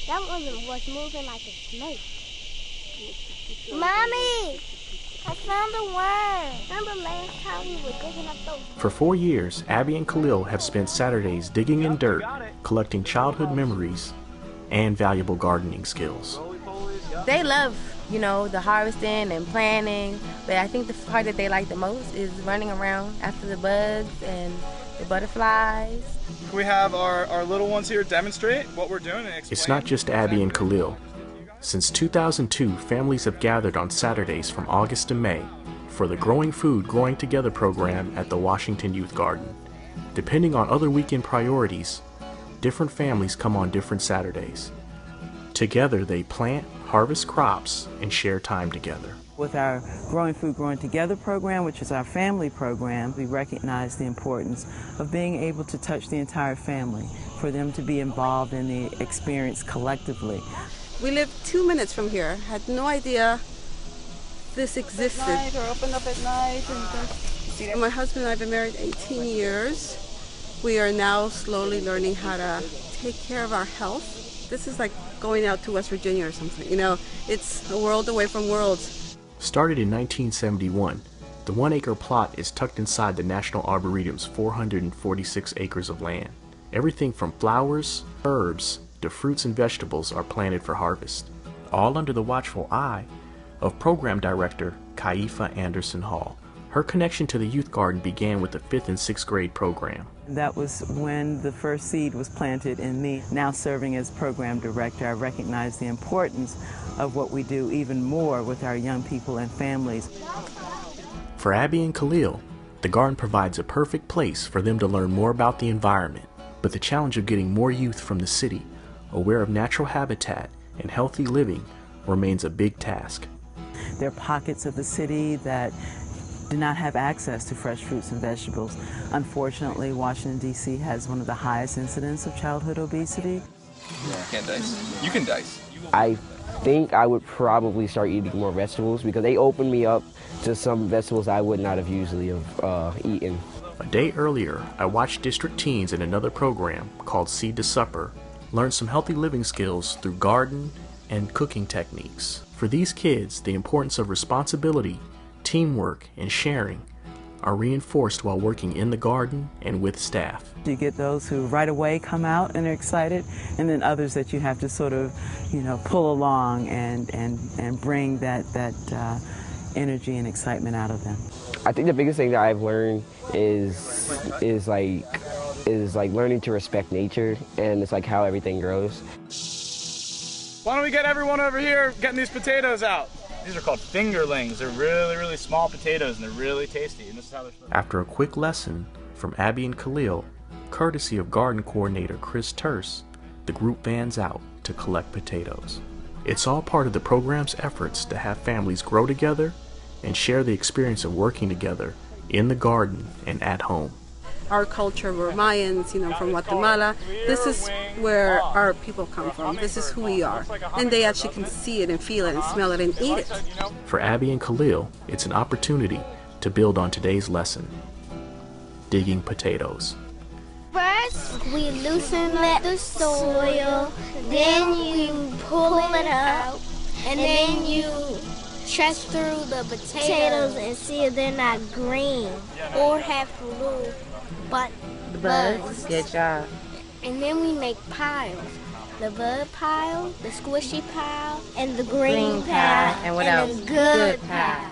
That one was moving like a snake. Mommy! I found a worm. Remember last time we were digging up those... For 4 years, Abby and Khalil have spent Saturdays digging in dirt, collecting childhood memories, and valuable gardening skills. They love, the harvesting and planting, but I think the part that they like the most is running around after the bugs and the butterflies. We have our little ones here demonstrate what we're doing and explain. It's not just Abby and Khalil. Since 2002, families have gathered on Saturdays from August to May for the Growing Food, Growing Together program at the Washington Youth Garden. Depending on other weekend priorities, different families come on different Saturdays. Together they plant, harvest crops, and share time together. With our Growing Food, Growing Together program, which is our family program, we recognize the importance of being able to touch the entire family, for them to be involved in the experience collectively. We live 2 minutes from here. Had no idea this existed. At night or open up at night. My husband and I have been married 18 years. We are now slowly learning how to take care of our health. This is like going out to West Virginia or something. It's a world away from worlds. Started in 1971, the 1-acre plot is tucked inside the National Arboretum's 446 acres of land. Everything from flowers, herbs, to fruits and vegetables are planted for harvest, all under the watchful eye of Program Director Kaifa Anderson Hall. Her connection to the youth garden began with the 5th and 6th grade program. That was when the first seed was planted in me. Now serving as Program Director, I recognize the importance of what we do even more with our young people and families. For Abby and Khalil, the garden provides a perfect place for them to learn more about the environment, but the challenge of getting more youth from the city aware of natural habitat and healthy living remains a big task. There are pockets of the city that do not have access to fresh fruits and vegetables. Unfortunately, Washington, D.C. has one of the highest incidents of childhood obesity. You can't dice. You can dice. I think I would probably start eating more vegetables because they opened me up to some vegetables I would not have usually eaten. A day earlier, I watched district teens in another program called Seed to Supper learn some healthy living skills through garden and cooking techniques. For these kids, the importance of responsibility, teamwork, and sharing are reinforced while working in the garden and with staff. You get those who right away come out and are excited, and then others that you have to sort of, pull along and bring that energy and excitement out of them. I think the biggest thing that I've learned is learning to respect nature, and it's like how everything grows. Why don't we get everyone over here getting these potatoes out? These are called fingerlings. They're really, really small potatoes, and they're really tasty. And this is how they're supposed to be. After a quick lesson from Abby and Khalil, courtesy of garden coordinator Chris Terse, the group vans out to collect potatoes. It's all part of the program's efforts to have families grow together and share the experience of working together in the garden and at home. Our culture, we're Mayans, from Guatemala. This is where our people come from. This is who we are. And they actually can see it and feel it and smell it and eat it. For Abby and Khalil, it's an opportunity to build on today's lesson, digging potatoes. First, we loosen the soil, then you pull it out, and then you check through the potatoes and see if they're not green or have blue. But The bugs. Good job. And then we make piles. The bud pile, the squishy pile, and the green pile, And what else? the good pile.